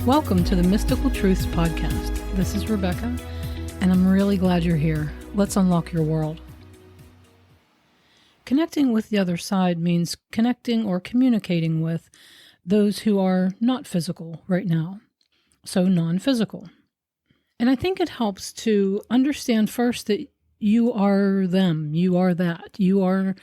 Welcome to the Mystical Truths Podcast. This is Rebecca, and I'm really glad you're here. Let's unlock your world. Connecting with the other side means connecting or communicating with those who are not physical right now, so non-physical. And I think it helps to understand first that you are them, you are that, you are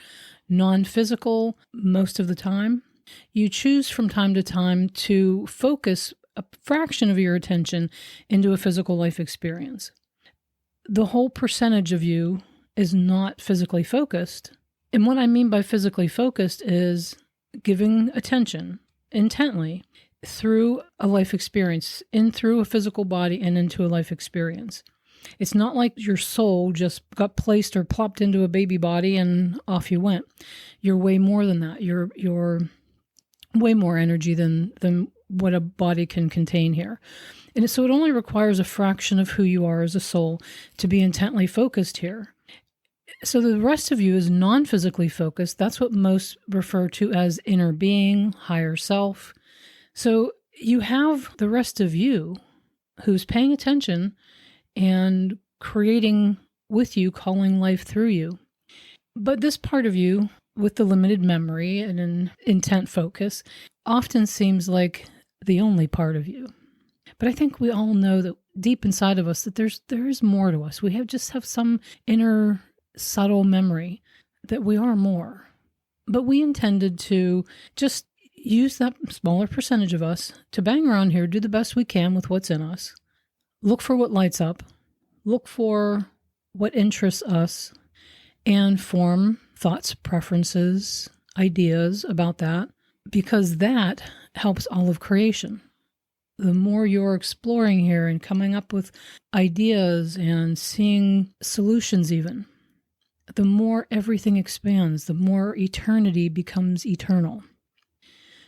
non-physical most of the time. You choose from time to time to focus a fraction of your attention into a physical life experience. The whole percentage of you is not physically focused. And what I mean by physically focused is giving attention intently through a life experience, through a physical body and into a life experience. It's not like your soul just got placed or plopped into a baby body and off you went. You're way more than that. You're way more energy than what a body can contain here. And so it only requires a fraction of who you are as a soul to be intently focused here. So the rest of you is non-physically focused. That's what most refer to as inner being, higher self. So you have the rest of you who's paying attention and creating with you, calling life through you. But this part of you, with the limited memory and an intent focus, often seems like the only part of you. But I think we all know that deep inside of us that there is more to us. We just have some inner subtle memory that we are more. But we intended to just use that smaller percentage of us to bang around here, do the best we can with what's in us, look for what lights up, look for what interests us, and form thoughts, preferences, ideas about that, because that helps all of creation. The more you're exploring here and coming up with ideas and seeing solutions even, the more everything expands, the more eternity becomes eternal.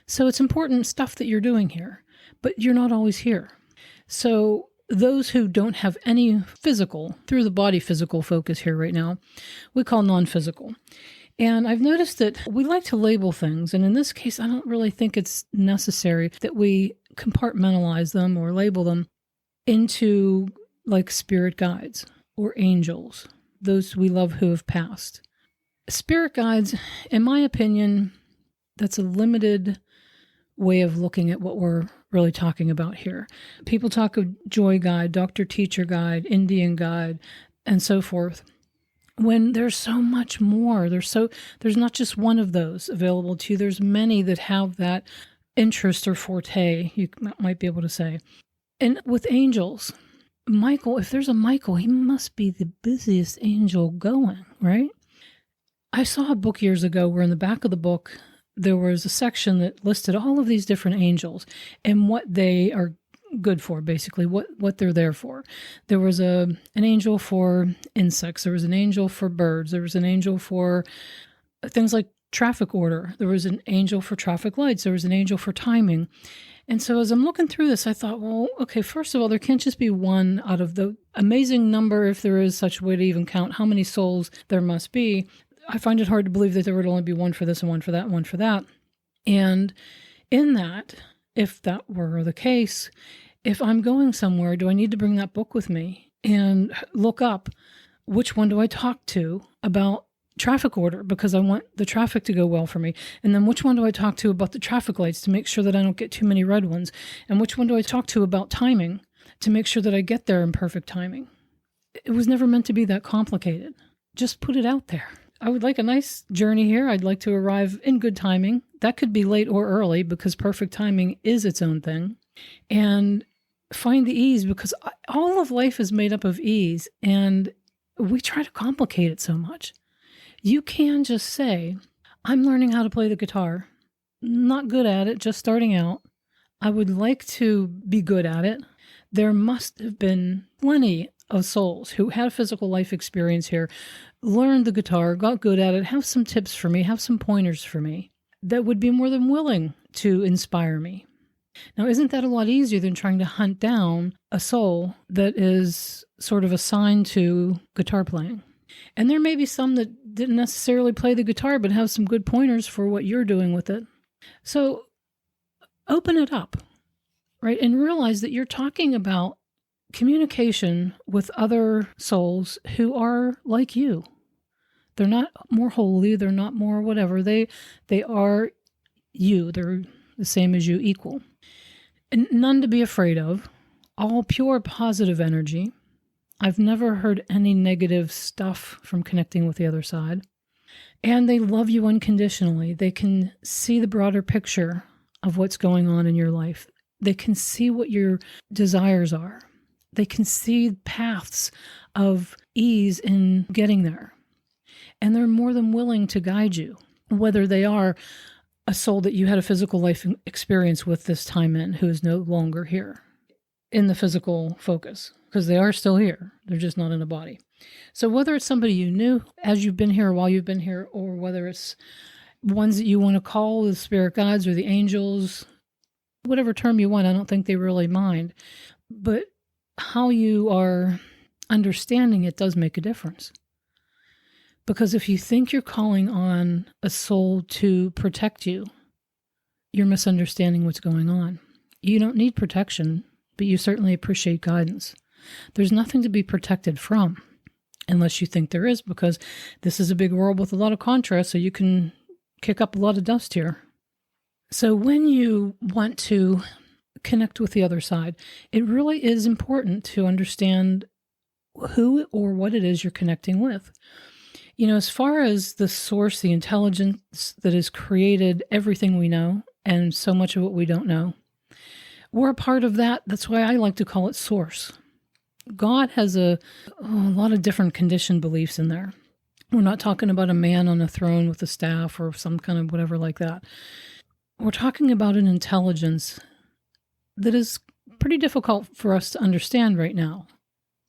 So it's important stuff that you're doing here, but you're not always here. So those who don't have any physical, through the body physical focus here right now, we call non-physical. And I've noticed that we like to label things, and in this case, I don't really think it's necessary that we compartmentalize them or label them into like spirit guides or angels, those we love who have passed. Spirit guides, in my opinion, that's a limited way of looking at what we're really talking about here. People talk of joy guide, doctor teacher guide, Indian guide, and so forth. When there's so much more, there's not just one of those available to you. There's many that have that interest or forte, you might be able to say. And with angels, Michael, if there's a Michael, he must be the busiest angel going, right? I saw a book years ago where in the back of the book, there was a section that listed all of these different angels and what they are good for, basically, what they're there for. There was an angel for insects. There was an angel for birds. There was an angel for things like traffic order. There was an angel for traffic lights. There was an angel for timing. And so as I'm looking through this, I thought, well, okay, first of all, there can't just be one out of the amazing number, if there is such a way to even count how many souls there must be. I find it hard to believe that there would only be one for this and one for that and one for that. And in that, if that were the case, if I'm going somewhere, do I need to bring that book with me and look up which one do I talk to about traffic order because I want the traffic to go well for me? And then which one do I talk to about the traffic lights to make sure that I don't get too many red ones? And which one do I talk to about timing to make sure that I get there in perfect timing? It was never meant to be that complicated. Just put it out there. I would like a nice journey here. I'd like to arrive in good timing. That could be late or early because perfect timing is its own thing. And find the ease, because all of life is made up of ease, and we try to complicate it so much. You can just say, I'm learning how to play the guitar. Not good at it, just starting out. I would like to be good at it. There must have been plenty of souls who had physical life experience here, learned the guitar, got good at it, have some tips for me, have some pointers for me that would be more than willing to inspire me. Now, isn't that a lot easier than trying to hunt down a soul that is sort of assigned to guitar playing? And there may be some that didn't necessarily play the guitar, but have some good pointers for what you're doing with it. So open it up. right? And realize that you're talking about communication with other souls who are like you. They're not more holy, they're not more whatever. They are you. They're the same as you, equal. And none to be afraid of. All pure positive energy. I've never heard any negative stuff from connecting with the other side. And they love you unconditionally. They can see the broader picture of what's going on in your life. They can see what your desires are. They can see paths of ease in getting there. And they're more than willing to guide you, whether they are a soul that you had a physical life experience with this time in, who is no longer here in the physical focus, because they are still here. They're just not in a body. So whether it's somebody you knew as you've been here, while you've been here, or whether it's ones that you want to call the spirit guides or the angels, whatever term you want, I don't think they really mind. But how you are understanding it does make a difference. Because if you think you're calling on a soul to protect you, you're misunderstanding what's going on. You don't need protection, but you certainly appreciate guidance. There's nothing to be protected from, unless you think there is, because this is a big world with a lot of contrast, so you can kick up a lot of dust here. So when you want to connect with the other side, it really is important to understand who or what it is you're connecting with. You know, as far as the source, the intelligence that has created everything we know and so much of what we don't know, we're a part of that. That's why I like to call it source. God has a lot of different conditioned beliefs in there. We're not talking about a man on a throne with a staff or some kind of whatever like that. We're talking about an intelligence that is pretty difficult for us to understand right now,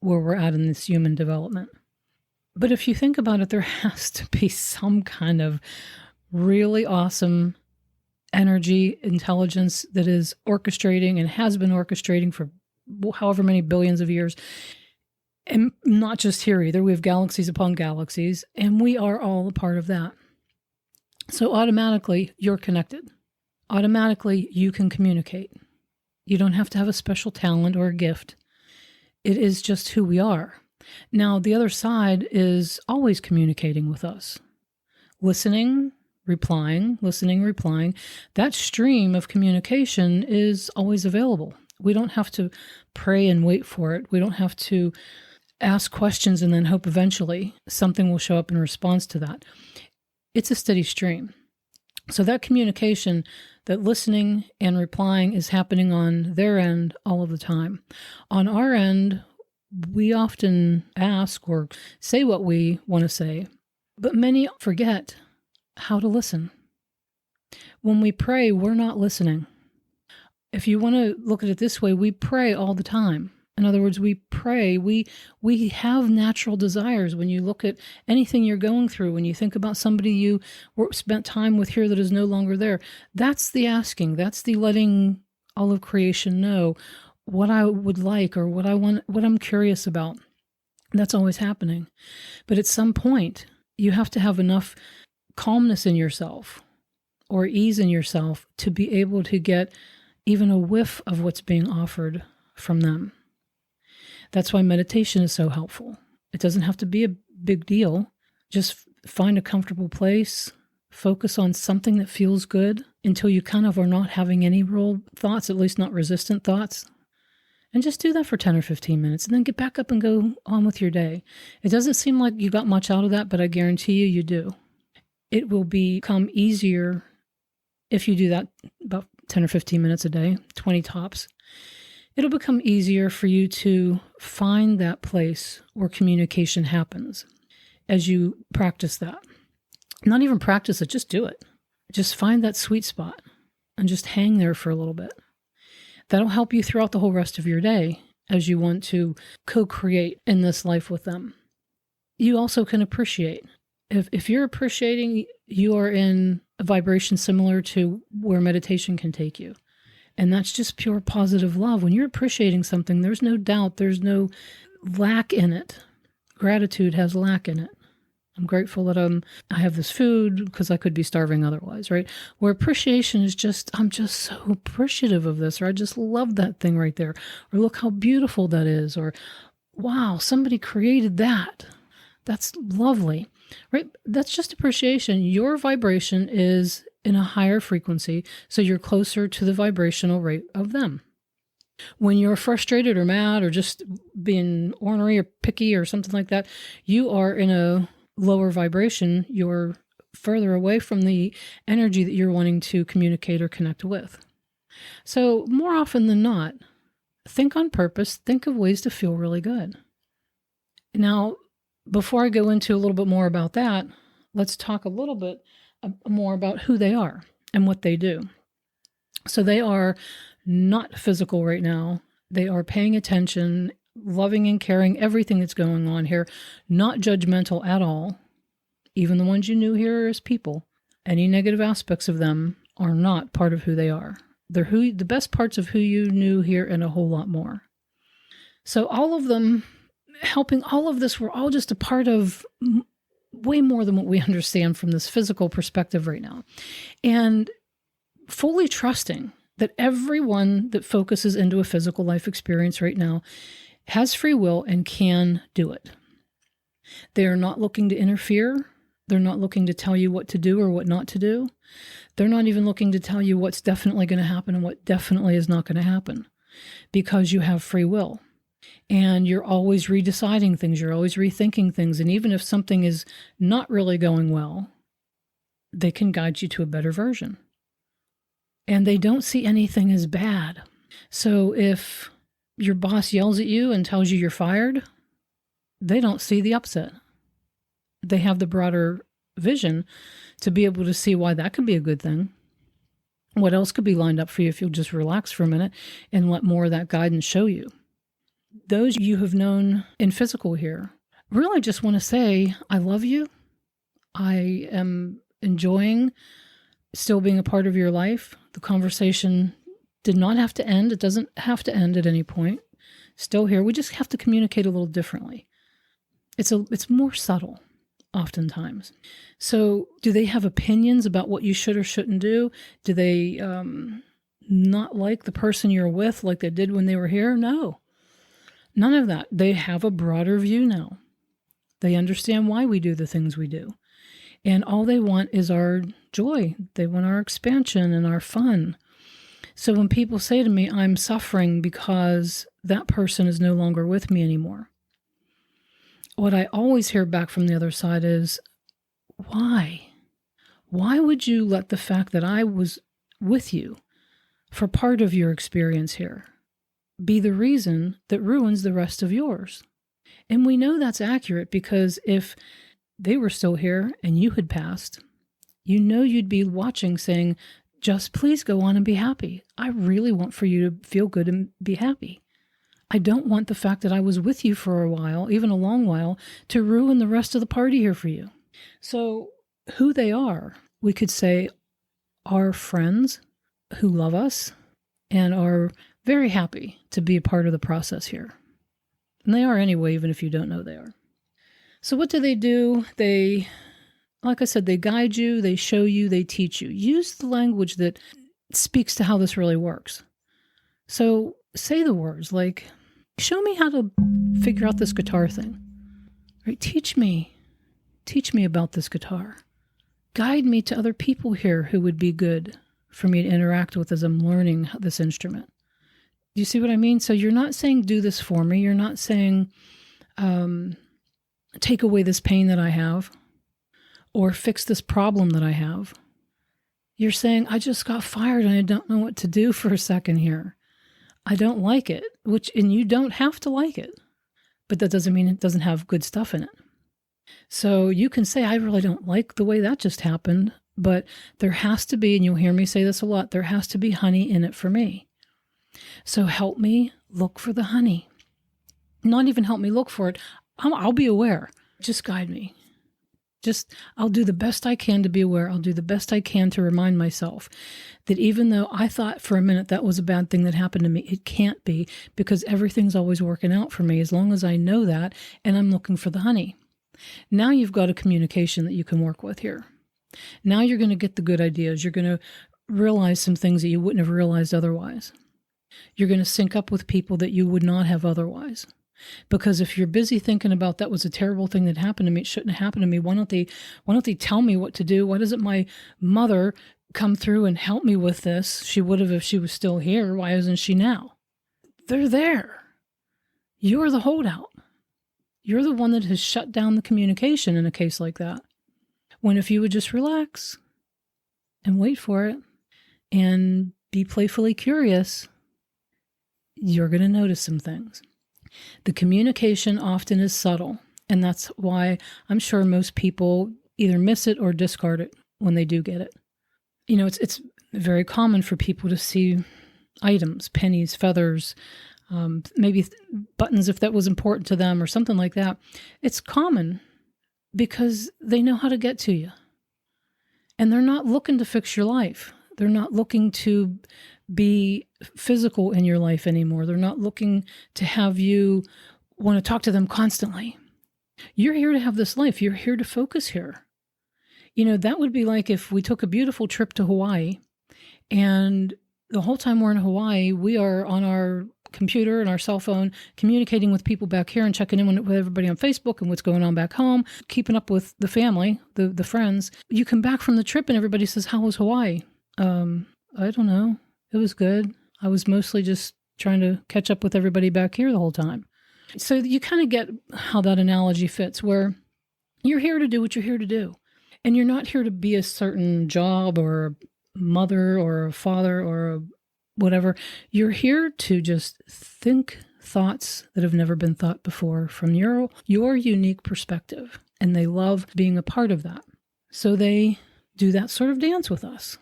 where we're at in this human development. But if you think about it, there has to be some kind of really awesome energy, intelligence that is orchestrating and has been orchestrating for however many billions of years. And not just here either. We have galaxies upon galaxies, and we are all a part of that. So automatically, you're connected. Automatically, you can communicate. You don't have to have a special talent or a gift. It is just who we are. Now, the other side is always communicating with us. Listening, replying, listening, replying. That stream of communication is always available. We don't have to pray and wait for it. We don't have to ask questions and then hope eventually something will show up in response to that. It's a steady stream. So that communication, that listening and replying is happening on their end all of the time. On our end, we often ask or say what we want to say, but many forget how to listen. When we pray, we're not listening. If you want to look at it this way, we pray all the time. In other words, we pray, we have natural desires. When you look at anything you're going through, when you think about somebody you spent time with here that is no longer there, that's the asking, that's the letting all of creation know what I would like or what I want, what I'm curious about. That's always happening. But at some point, you have to have enough calmness in yourself or ease in yourself to be able to get even a whiff of what's being offered from them. That's why meditation is so helpful. It doesn't have to be a big deal. Just find a comfortable place, focus on something that feels good until you kind of are not having any real thoughts, at least not resistant thoughts. And just do that for 10 or 15 minutes and then get back up and go on with your day. It doesn't seem like you got much out of that, but I guarantee you do. It will become easier if you do that about 10 or 15 minutes a day, 20 tops. It'll become easier for you to find that place where communication happens as you practice that. Not even practice it, just do it. Just find that sweet spot and just hang there for a little bit. That'll help you throughout the whole rest of your day as you want to co-create in this life with them. You also can appreciate. If you're appreciating, you are in a vibration similar to where meditation can take you. And that's just pure positive love. When you're appreciating something, there's no doubt, there's no lack in it. Gratitude has lack in it. I'm grateful that I have this food because I could be starving otherwise, right? Where appreciation is just, I'm just so appreciative of this, or I just love that thing right there, or look how beautiful that is, or wow, somebody created that. That's lovely, right? That's just appreciation. Your vibration is in a higher frequency, so you're closer to the vibrational rate of them. When you're frustrated or mad or just being ornery or picky or something like that, you are in a lower vibration. You're further away from the energy that you're wanting to communicate or connect with. So more often than not, think on purpose, think of ways to feel really good. Now, before I go into a little bit more about that, let's talk a little bit more about who they are and what they do. So they are not physical right now. They are paying attention, loving and caring everything that's going on here, not judgmental at all. Even the ones you knew here as people, any negative aspects of them are not part of who they are. They're the best parts of who you knew here and a whole lot more. So all of them helping all of this, we're all just a part of way more than what we understand from this physical perspective right now. And fully trusting that everyone that focuses into a physical life experience right now has free will and can do it. They are not looking to interfere. They're not looking to tell you what to do or what not to do. They're not even looking to tell you what's definitely going to happen and what definitely is not going to happen, because you have free will. And you're always redeciding things. You're always rethinking things. And even if something is not really going well, they can guide you to a better version. And they don't see anything as bad. So if your boss yells at you and tells you you're fired, they don't see the upset. They have the broader vision to be able to see why that could be a good thing. What else could be lined up for you if you'll just relax for a minute and let more of that guidance show you. Those you have known in physical here really just want to say, I love you. I am enjoying still being a part of your life. The conversation did not have to end. It doesn't have to end at any point. Still here. We just have to communicate a little differently. It's more subtle oftentimes. So do they have opinions about what you should or shouldn't do? Do they not like the person you're with like they did when they were here? No. None of that. They have a broader view now. They understand why we do the things we do. And all they want is our joy. They want our expansion and our fun. So when people say to me, I'm suffering because that person is no longer with me anymore, what I always hear back from the other side is, why? Why would you let the fact that I was with you for part of your experience here be the reason that ruins the rest of yours? And we know that's accurate because if they were still here and you had passed, you know you'd be watching saying, just please go on and be happy. I really want for you to feel good and be happy. I don't want the fact that I was with you for a while, even a long while, to ruin the rest of the party here for you. So who they are, we could say, are friends who love us and are very happy to be a part of the process here. And they are anyway, even if you don't know they are. So what do? They, like I said, they guide you, they show you, they teach you. Use the language that speaks to how this really works. So say the words like, show me how to figure out this guitar thing. Right? Teach me about this guitar. Guide me to other people here who would be good for me to interact with as I'm learning this instrument. Do you see what I mean? So you're not saying, do this for me. You're not saying, take away this pain that I have or fix this problem that I have. You're saying, I just got fired and I don't know what to do for a second here. I don't like it, and you don't have to like it, but that doesn't mean it doesn't have good stuff in it. So you can say, I really don't like the way that just happened, but there has to be, and you'll hear me say this a lot, there has to be honey in it for me. So help me look for the honey. Not even help me look for it. I'll be aware. Just guide me. I'll do the best I can to be aware. I'll do the best I can to remind myself that even though I thought for a minute that was a bad thing that happened to me, it can't be, because everything's always working out for me as long as I know that and I'm looking for the honey. Now you've got a communication that you can work with here. Now you're going to get the good ideas. You're going to realize some things that you wouldn't have realized otherwise. You're going to sync up with people that you would not have otherwise. Because if you're busy thinking about that was a terrible thing that happened to me, it shouldn't have happened to me, why don't they tell me what to do? Why doesn't my mother come through and help me with this? She would have if she was still here. Why isn't she now? They're there. You're the holdout. You're the one that has shut down the communication in a case like that. When if you would just relax and wait for it and be playfully curious, you're going to notice some things. The communication often is subtle, and that's why I'm sure most people either miss it or discard it when they do get it. You know, it's very common for people to see items, pennies, feathers, maybe buttons if that was important to them or something like that. It's common because they know how to get to you. And they're not looking to fix your life. They're not looking to be physical in your life anymore. They're not looking to have you want to talk to them constantly. You're here to have this life. You're here to focus here. You know, that would be like if we took a beautiful trip to Hawaii and the whole time we're in Hawaii, we are on our computer and our cell phone communicating with people back here and checking in with everybody on Facebook and what's going on back home, keeping up with the family, the friends. You come back from the trip and everybody says, how was Hawaii? I don't know. It was good. I was mostly just trying to catch up with everybody back here the whole time. So you kind of get how that analogy fits, where you're here to do what you're here to do. And you're not here to be a certain job or a mother or a father or a whatever. You're here to just think thoughts that have never been thought before from your unique perspective. And they love being a part of that. So they do that sort of dance with us.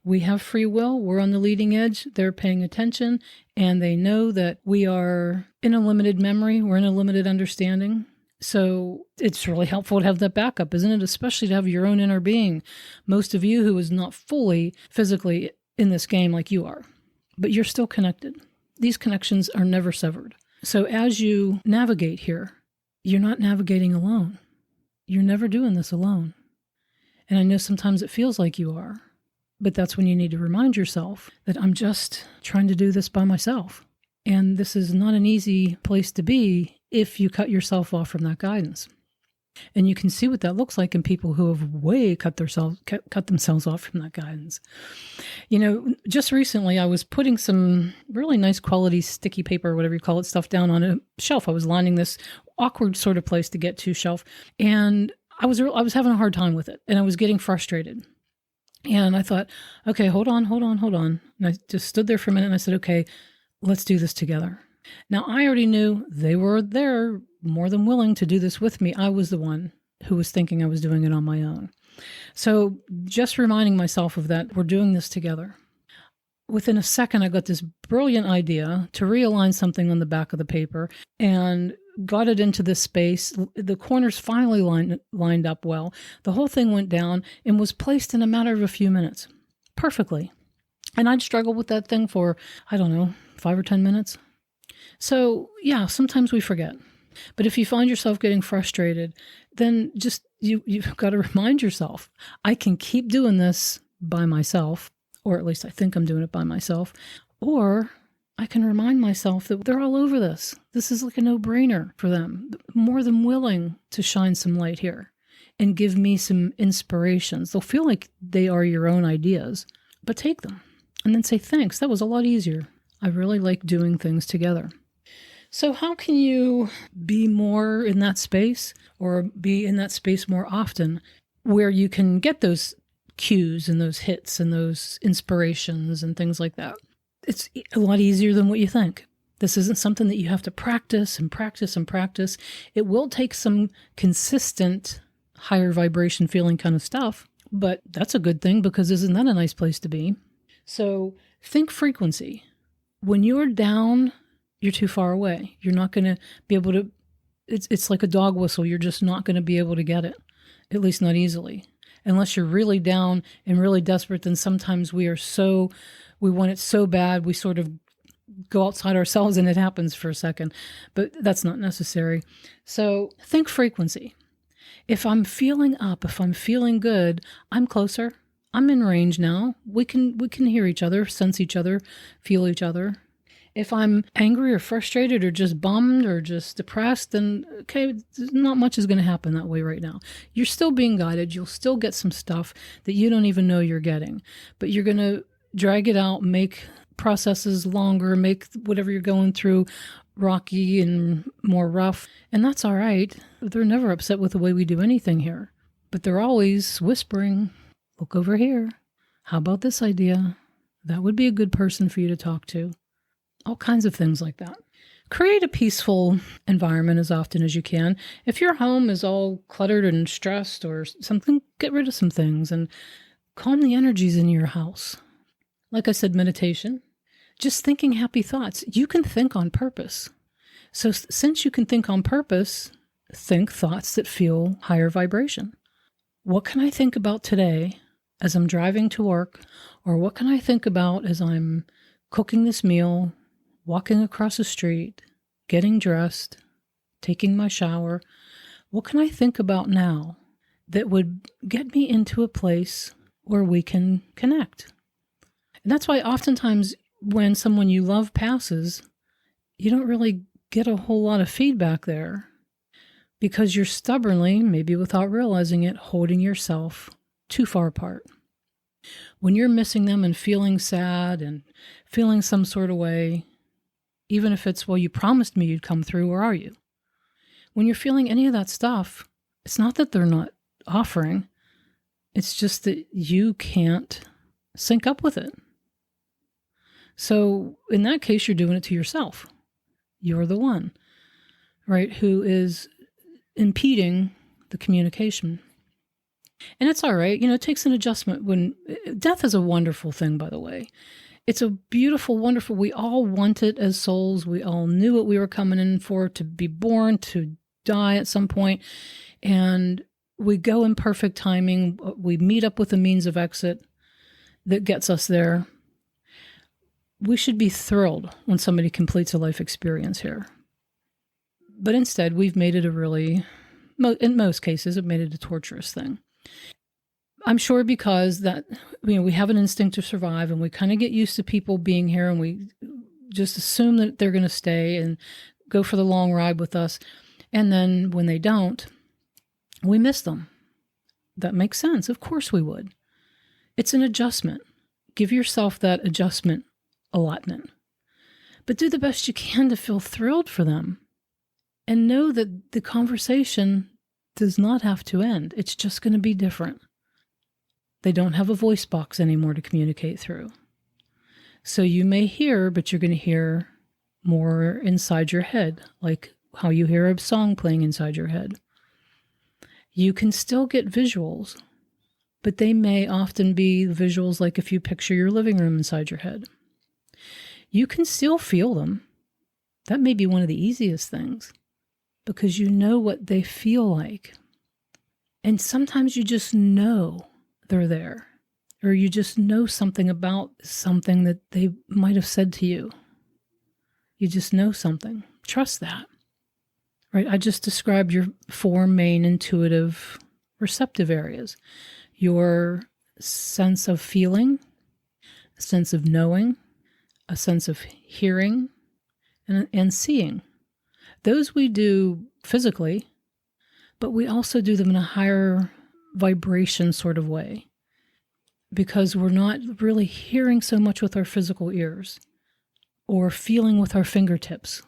We have free will. We're on the leading edge. They're paying attention. And they know that we are in a limited memory. We're in a limited understanding. So it's really helpful to have that backup, isn't it? Especially to have your own inner being. Most of you who is not fully physically in this game like you are. But you're still connected. These connections are never severed. So as you navigate here, you're not navigating alone. You're never doing this alone. And I know sometimes it feels like you are. But that's when you need to remind yourself that I'm just trying to do this by myself. And this is not an easy place to be if you cut yourself off from that guidance. And you can see what that looks like in people who have way cut themselves off from that guidance. You know, just recently I was putting some really nice quality sticky paper, or whatever you call it, stuff down on a shelf. I was lining this awkward sort of place to get to shelf. And I was having a hard time with it. And I was getting frustrated. And I thought, okay, hold on. And I just stood there for a minute and I said, okay, let's do this together. Now, I already knew they were there more than willing to do this with me. I was the one who was thinking I was doing it on my own. So just reminding myself of that, we're doing this together. Within a second, I got this brilliant idea to realign something on the back of the paper and got it into this space. The corners finally lined up well. The whole thing went down and was placed in a matter of a few minutes. Perfectly. And I'd struggled with that thing for, 5 or 10 minutes. So yeah, sometimes we forget. But if you find yourself getting frustrated, then just you've got to remind yourself, I can keep doing this by myself, or at least I think I'm doing it by myself, or I can remind myself that they're all over this. This is like a no-brainer for them. More than willing to shine some light here and give me some inspirations. They'll feel like they are your own ideas, but take them and then say, thanks, that was a lot easier. I really like doing things together. So how can you be more in that space, or be in that space more often, where you can get those cues and those hits and those inspirations and things like that? It's a lot easier than what you think. This isn't something that you have to practice and practice and practice. It will take some consistent higher vibration feeling kind of stuff, but that's a good thing, because isn't that a nice place to be? So think frequency. When you're down, you're too far away. You're not going to be able to, it's like a dog whistle. You're just not going to be able to get it, at least not easily. Unless you're really down and really desperate, then sometimes we want it so bad, we sort of go outside ourselves and it happens for a second. But that's not necessary. So think frequency. If I'm feeling up, if I'm feeling good, I'm closer. I'm in range now. We can hear each other, sense each other, feel each other. If I'm angry or frustrated or just bummed or just depressed, then okay, not much is going to happen that way right now. You're still being guided. You'll still get some stuff that you don't even know you're getting, but you're going to drag it out, make processes longer, make whatever you're going through rocky and more rough. And that's all right. They're never upset with the way we do anything here, but they're always whispering, look over here. How about this idea? That would be a good person for you to talk to. All kinds of things like that. Create a peaceful environment as often as you can. If your home is all cluttered and stressed or something, get rid of some things and calm the energies in your house. Like I said, meditation, just thinking happy thoughts. You can think on purpose. So since you can think on purpose, think thoughts that feel higher vibration. What can I think about today as I'm driving to work? Or what can I think about as I'm cooking this meal, walking across the street, getting dressed, taking my shower? What can I think about now that would get me into a place where we can connect? And that's why oftentimes when someone you love passes, you don't really get a whole lot of feedback there because you're stubbornly, maybe without realizing it, holding yourself too far apart. When you're missing them and feeling sad and feeling some sort of way, even if it's, well, you promised me you'd come through, or are you? When you're feeling any of that stuff, it's not that they're not offering. It's just that you can't sync up with it. So in that case, you're doing it to yourself. You're the one, right, who is impeding the communication. And it's all right. It takes an adjustment. When death is a wonderful thing, by the way. It's a beautiful, wonderful, we all want it as souls. We all knew what we were coming in for, to be born, to die at some point. And we go in perfect timing. We meet up with a means of exit that gets us there. We should be thrilled when somebody completes a life experience here. But instead, we've made it in most cases, we've made it a torturous thing. I'm sure because that, we have an instinct to survive and we kind of get used to people being here and we just assume that they're going to stay and go for the long ride with us. And then when they don't, we miss them. That makes sense. Of course we would. It's an adjustment. Give yourself that adjustment allotment. But do the best you can to feel thrilled for them. And know that the conversation does not have to end. It's just going to be different. They don't have a voice box anymore to communicate through. So you may hear, but you're going to hear more inside your head, like how you hear a song playing inside your head. You can still get visuals, but they may often be visuals like if you picture your living room inside your head. You can still feel them. That may be one of the easiest things because you know what they feel like. And sometimes you just know they're there, or you just know something about something that they might have said to you. You just know something. Trust that. Right? I just described your 4 main intuitive receptive areas. Your sense of feeling, a sense of knowing, a sense of hearing, and seeing. Those we do physically, but we also do them in a higher vibration sort of way because we're not really hearing so much with our physical ears or feeling with our fingertips.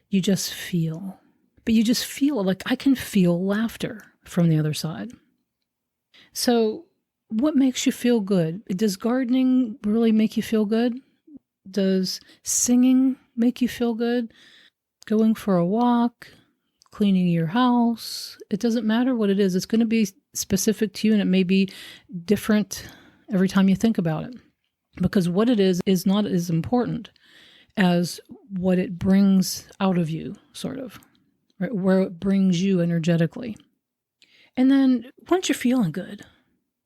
You just feel. But you just feel like I can feel laughter from the other side. So what makes you feel good? Does gardening really make you feel good? Does singing make you feel good? Going for a walk, cleaning your house? It doesn't matter what it is. It's going to be specific to you, and it may be different every time you think about it. Because what it is not as important as what it brings out of you, sort of, right? Where it brings you energetically. And then once you're feeling good,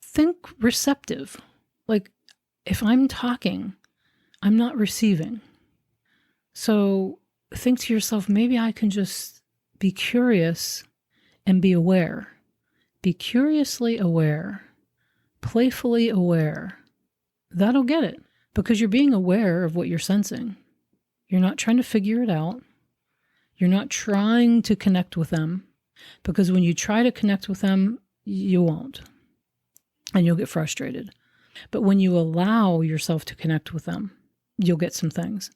think receptive. Like if I'm talking, I'm not receiving. So think to yourself, maybe I can just be curious and be aware Be curiously aware, playfully aware. That'll get it, because you're being aware of what you're sensing. You're not trying to figure it out. You're not trying to connect with them, because when you try to connect with them, you won't, and you'll get frustrated. But when you allow yourself to connect with them, you'll get some things.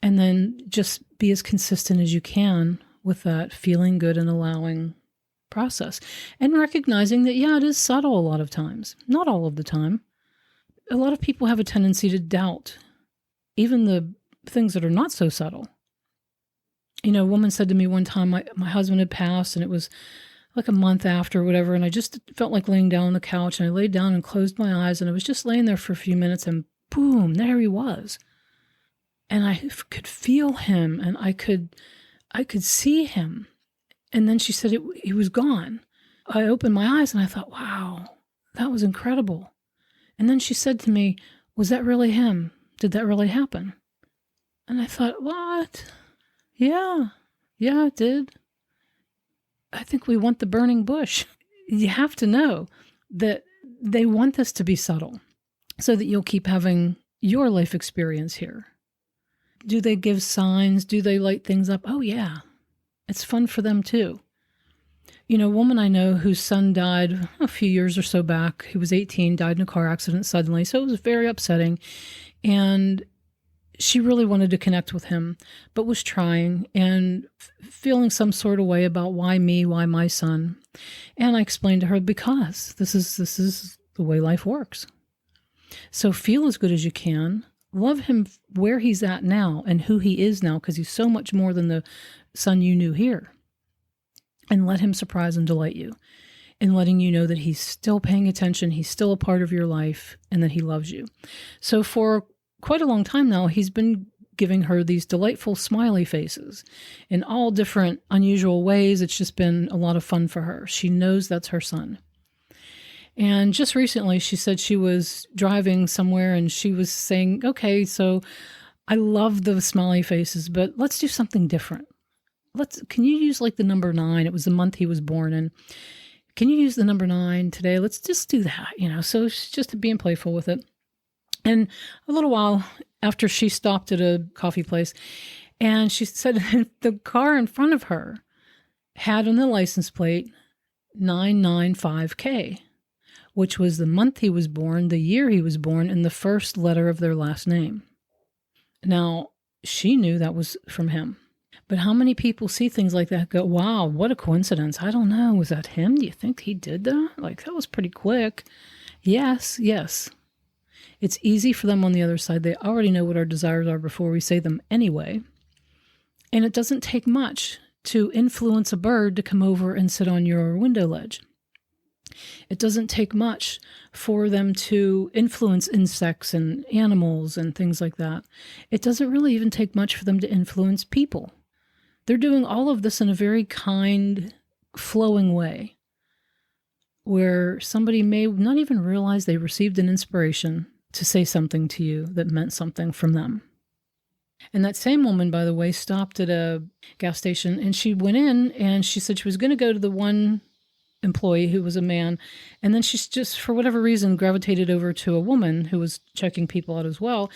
And then just be as consistent as you can with that feeling good and allowing process. And recognizing that, yeah, it is subtle a lot of times. Not all of the time. A lot of people have a tendency to doubt even the things that are not so subtle. You know, a woman said to me one time, my husband had passed, and it was like a month after or whatever, and I just felt like laying down on the couch, and I laid down and closed my eyes, and I was just laying there for a few minutes, and boom, there he was. And I could feel him, and I could see him. And then she said he was gone. I opened my eyes, and I thought, wow, that was incredible. And then she said to me, was that really him? Did that really happen? And I thought, what? Yeah, it did. I think we want the burning bush. You have to know that they want this to be subtle so that you'll keep having your life experience here. Do they give signs? Do they light things up? Oh, yeah. It's fun for them, too. You know, a woman I know whose son died a few years or so back. He was 18, died in a car accident suddenly. So it was very upsetting. And she really wanted to connect with him, but was trying and feeling some sort of way about why me, why my son. And I explained to her, because this is the way life works. So feel as good as you can. Love him where he's at now and who he is now, because he's so much more than the son you knew here. And let him surprise and delight you in letting you know that he's still paying attention, he's still a part of your life, and that he loves you. So for quite a long time now, he's been giving her these delightful smiley faces in all different unusual ways. It's just been a lot of fun for her. She knows that's her son. And just recently, she said she was driving somewhere and she was saying, okay, so I love the smiley faces, but let's do something different. Can you use like the number 9? It was the month he was born in. Can you use the number 9 today? Let's just do that, So she's just being playful with it. And a little while after, she stopped at a coffee place, and she said the car in front of her had on the license plate 995K, which was the month he was born, the year he was born, and the first letter of their last name. Now, she knew that was from him. But how many people see things like that, go, wow, what a coincidence. I don't know. Was that him? Do you think he did that? Like, that was pretty quick. Yes. It's easy for them on the other side. They already know what our desires are before we say them anyway. And it doesn't take much to influence a bird to come over and sit on your window ledge. It doesn't take much for them to influence insects and animals and things like that. It doesn't really even take much for them to influence people. They're doing all of this in a very kind, flowing way, where somebody may not even realize they received an inspiration to say something to you that meant something from them. And that same woman, by the way, stopped at a gas station, and she went in and she said she was going to go to the one employee who was a man, and then she's just, for whatever reason, gravitated over to a woman who was checking people out as well,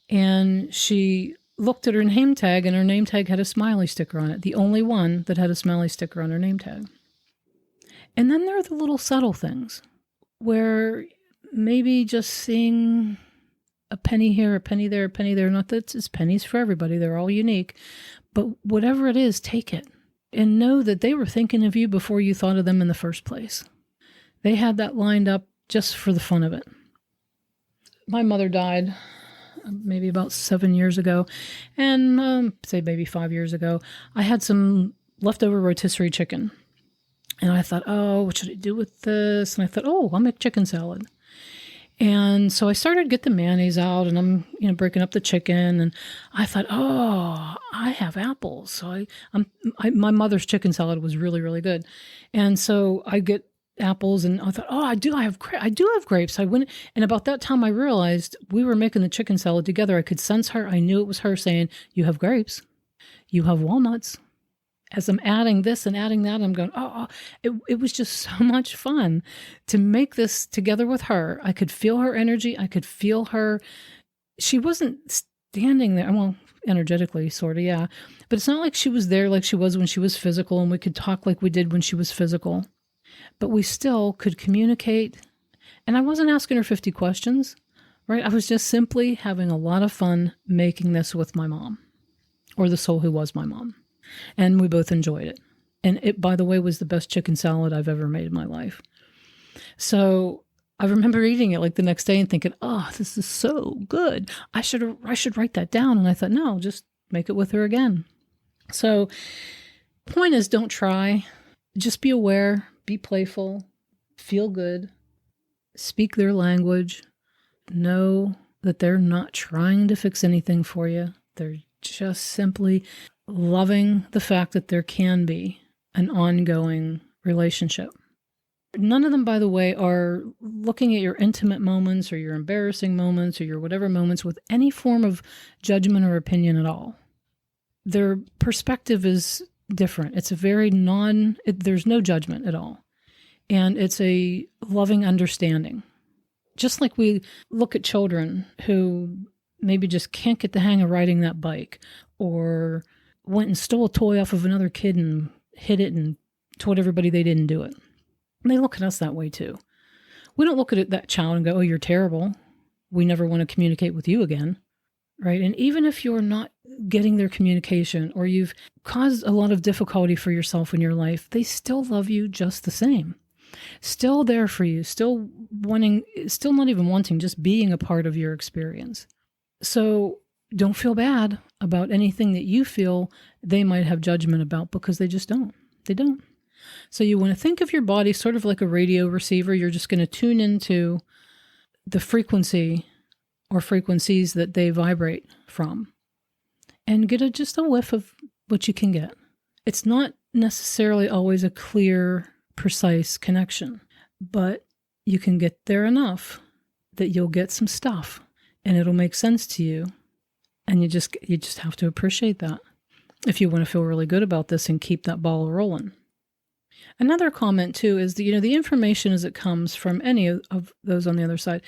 and she looked at her name tag, and her name tag had a smiley sticker on it, the only one that had a smiley sticker on her name tag. And then there are the little subtle things where maybe just seeing a penny here, a penny there, a penny there, not that it's pennies for everybody, they're all unique, but whatever it is, take it. And know that they were thinking of you before you thought of them in the first place. They had that lined up just for the fun of it. My mother died maybe about 7 years ago, and say maybe 5 years ago. I had some leftover rotisserie chicken, and I thought, oh, what should I do with this? And I thought, oh, I'll make chicken salad. And so I started to get the mayonnaise out, and I'm breaking up the chicken, and I thought, oh, I have apples. So my mother's chicken salad was really, really good. And so I get apples, and I thought, oh, I do have grapes. I went, and about that time I realized we were making the chicken salad together. I could sense her. I knew it was her saying, you have grapes, you have walnuts, as I'm adding this and adding that, I'm going, it was just so much fun to make this together with her. I could feel her energy. I could feel her. She wasn't standing there. Well, energetically, sort of, yeah. But it's not like she was there like she was when she was physical, and we could talk like we did when she was physical. But we still could communicate. And I wasn't asking her 50 questions, right? I was just simply having a lot of fun making this with my mom, or the soul who was my mom. And we both enjoyed it. And it, by the way, was the best chicken salad I've ever made in my life. So I remember eating it like the next day and thinking, oh, this is so good. I should write that down. And I thought, no, just make it with her again. So point is, don't try. Just be aware, be playful, feel good, speak their language, know that they're not trying to fix anything for you. They're just simply loving the fact that there can be an ongoing relationship. None of them, by the way, are looking at your intimate moments or your embarrassing moments or your whatever moments with any form of judgment or opinion at all. Their perspective is different. It's a very there's no judgment at all. And it's a loving understanding. Just like we look at children who maybe just can't get the hang of riding that bike, or went and stole a toy off of another kid and hid it and told everybody they didn't do it. And they look at us that way too. We don't look at that child and go, oh, you're terrible. We never want to communicate with you again, right? And even if you're not getting their communication, or you've caused a lot of difficulty for yourself in your life, they still love you just the same. Still there for you, still not even wanting, just being a part of your experience. So don't feel bad about anything that you feel they might have judgment about, because they just don't. They don't. So you want to think of your body sort of like a radio receiver. You're just going to tune into the frequency or frequencies that they vibrate from and get just a whiff of what you can get. It's not necessarily always a clear, precise connection, but you can get there enough that you'll get some stuff and it'll make sense to you. And you just have to appreciate that if you want to feel really good about this and keep that ball rolling. Another comment too is that, the information as it comes from any of those on the other side,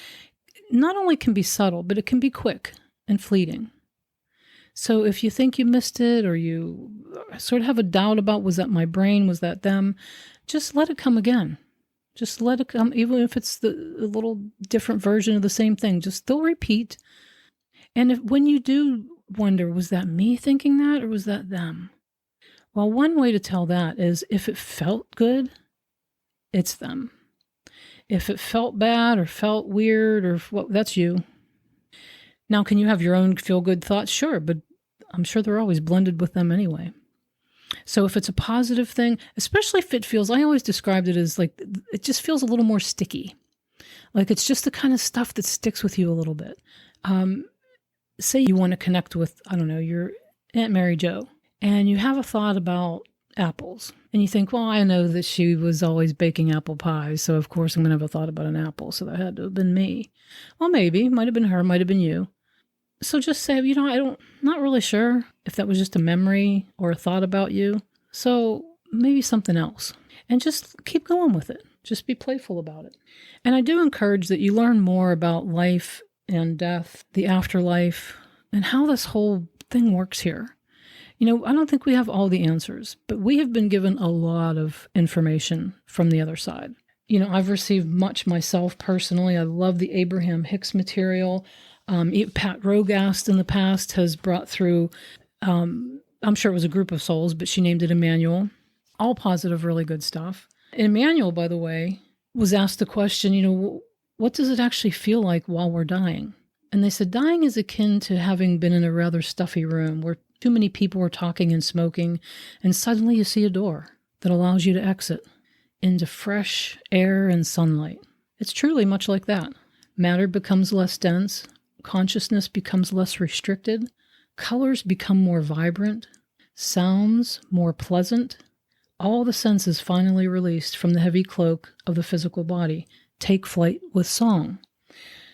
not only can be subtle, but it can be quick and fleeting. So if you think you missed it, or you sort of have a doubt about, was that my brain, was that them, just let it come again. Just let it come, even if it's a little different version of the same thing, just they'll repeat. And when you do wonder, was that me thinking that, or was that them? Well, one way to tell that is if it felt good, it's them. If it felt bad or felt weird, or that's you. Now, can you have your own feel-good thoughts? Sure, but I'm sure they're always blended with them anyway. So if it's a positive thing, especially if it feels, I always described it as like, it just feels a little more sticky. Like it's just the kind of stuff that sticks with you a little bit. Say you want to connect with, I don't know, your Aunt Mary Jo, and you have a thought about apples. And you think, well, I know that she was always baking apple pies, so of course I'm going to have a thought about an apple, so that had to have been me. Well, maybe, might have been her, might have been you. So just say, not really sure if that was just a memory or a thought about you. So maybe something else. And just keep going with it. Just be playful about it. And I do encourage that you learn more about life and death, the afterlife, and how this whole thing works here. I don't think we have all the answers, but we have been given a lot of information from the other side. I've received much myself personally. I love the Abraham Hicks material. Pat Rogast in the past has brought through, I'm sure it was a group of souls, but she named it Emmanuel. All positive, really good stuff. And Emmanuel, by the way, was asked the question, what does it actually feel like while we're dying? And they said, dying is akin to having been in a rather stuffy room where too many people are talking and smoking, and suddenly you see a door that allows you to exit into fresh air and sunlight. It's truly much like that. Matter becomes less dense, consciousness becomes less restricted, colors become more vibrant, sounds more pleasant. All the senses finally released from the heavy cloak of the physical body take flight with song.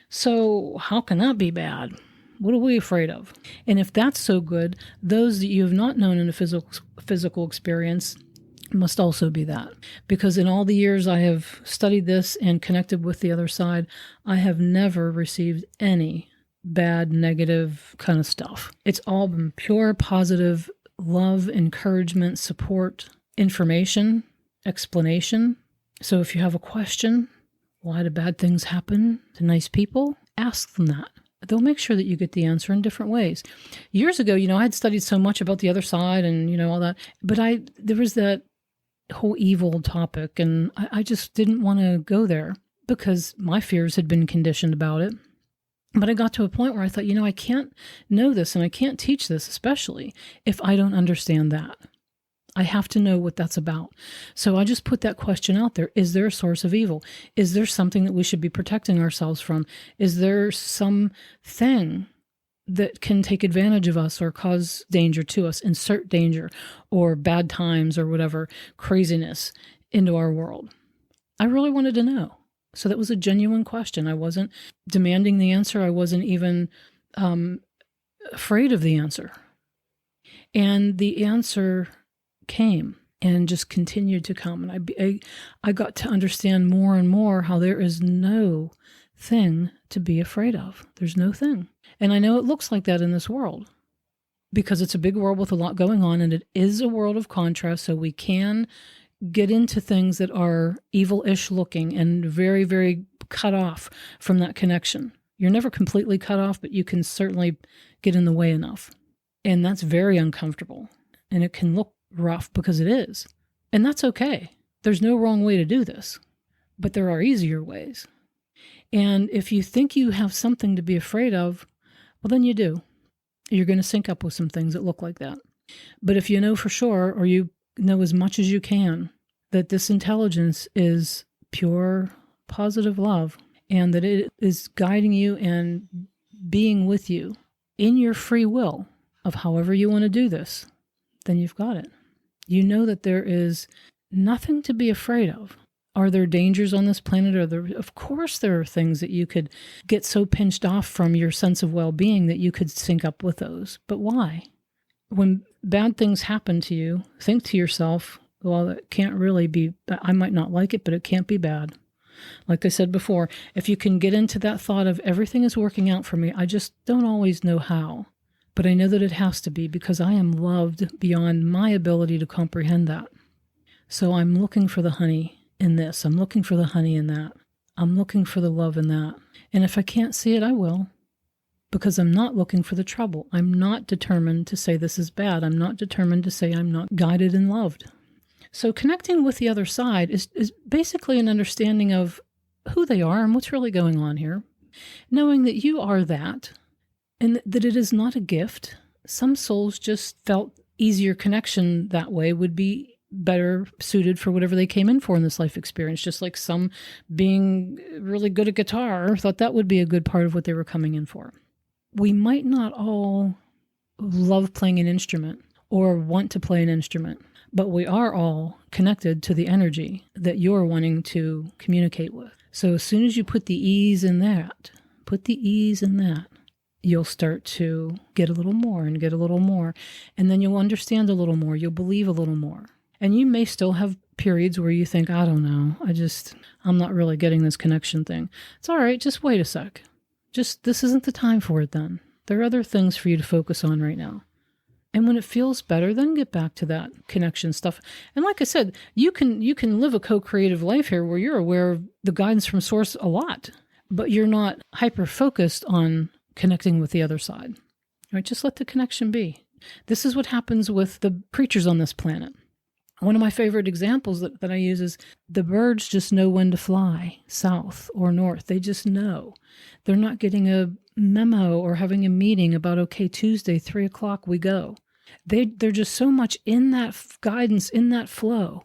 So how can that be bad? What are we afraid of? And if that's so good, those that you have not known in a physical experience must also be that. Because in all the years I have studied this and connected with the other side, I have never received any bad, negative kind of stuff. It's all been pure, positive love, encouragement, support, information, explanation. So if you have a question, why do bad things happen to nice people? Ask them that. They'll make sure that you get the answer in different ways. Years ago, I had studied so much about the other side and, all that, but there was that whole evil topic, and I just didn't want to go there because my fears had been conditioned about it. But I got to a point where I thought, I can't know this and I can't teach this, especially if I don't understand that. I have to know what that's about. So I just put that question out there. Is there a source of evil? Is there something that we should be protecting ourselves from? Is there something that can take advantage of us or cause danger to us, insert danger or bad times or whatever craziness into our world? I really wanted to know. So that was a genuine question. I wasn't demanding the answer. I wasn't even afraid of the answer. And the answer came and just continued to come. And I got to understand more and more how there is no thing to be afraid of. There's no thing. And I know it looks like that in this world because it's a big world with a lot going on, and it is a world of contrast, so we can get into things that are evil-ish looking and very, very cut off from that connection. You're never completely cut off, but you can certainly get in the way enough. And that's very uncomfortable. And it can look rough because it is. And that's okay. There's no wrong way to do this, but there are easier ways. And if you think you have something to be afraid of, well, then you do. You're going to sync up with some things that look like that. But if you know for sure, or you know as much as you can, that this intelligence is pure positive love and that it is guiding you and being with you in your free will of however you want to do this, then you've got it. You know that there is nothing to be afraid of. Are there dangers on this planet? Of course there are things that you could get so pinched off from your sense of well-being that you could sync up with those. But why? When bad things happen to you, think to yourself, well, it can't really be, I might not like it, but it can't be bad. Like I said before, if you can get into that thought of everything is working out for me, I just don't always know how. But I know that it has to be because I am loved beyond my ability to comprehend that. So I'm looking for the honey in this. I'm looking for the honey in that. I'm looking for the love in that. And if I can't see it, I will. Because I'm not looking for the trouble. I'm not determined to say this is bad. I'm not determined to say I'm not guided and loved. So connecting with the other side is basically an understanding of who they are and what's really going on here. Knowing that you are that, and that it is not a gift. Some souls just felt easier connection that way would be better suited for whatever they came in for in this life experience. Just like some being really good at guitar thought that would be a good part of what they were coming in for. We might not all love playing an instrument or want to play an instrument, but we are all connected to the energy that you're wanting to communicate with. So as soon as you put the ease in that, you'll start to get a little more and get a little more. And then you'll understand a little more. You'll believe a little more. And you may still have periods where you think, I don't know, I'm not really getting this connection thing. It's all right. Just wait a sec. This isn't the time for it then. There are other things for you to focus on right now. And when it feels better, then get back to that connection stuff. And like I said, you can live a co-creative life here where you're aware of the guidance from source a lot, but you're not hyper-focused on connecting with the other side. Right? Just let the connection be. This is what happens with the creatures on this planet. One of my favorite examples that I use is the birds just know when to fly, south or north. They just know. They're not getting a memo or having a meeting about, okay, Tuesday, 3:00, we go. They're just so much in that guidance, in that flow,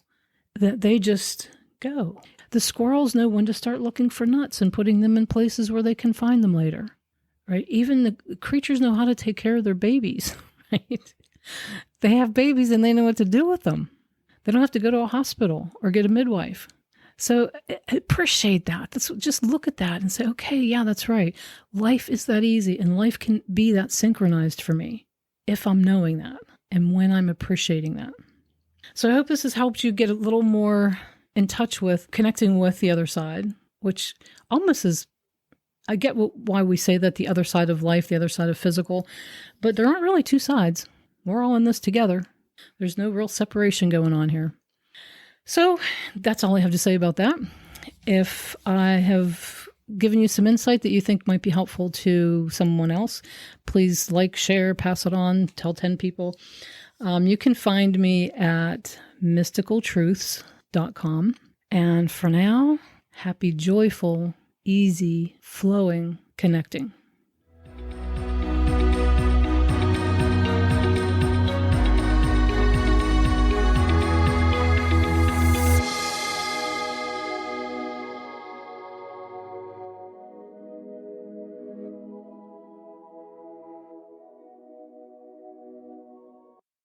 that they just go. The squirrels know when to start looking for nuts and putting them in places where they can find them later, right? Even the creatures know how to take care of their babies, right? They have babies and they know what to do with them. They don't have to go to a hospital or get a midwife. So appreciate that. Just look at that and say, okay, yeah, that's right. Life is that easy, and life can be that synchronized for me if I'm knowing that and when I'm appreciating that. So I hope this has helped you get a little more in touch with connecting with the other side, which almost is, I get why we say that, the other side of life, the other side of physical, but there aren't really two sides. We're all in this together. There's no real separation going on here. So that's all I have to say about that. If I have given you some insight that you think might be helpful to someone else, please like, share, pass it on, tell 10 people. You can find me at mysticaltruths.com. And for now, happy, joyful, easy, flowing connecting.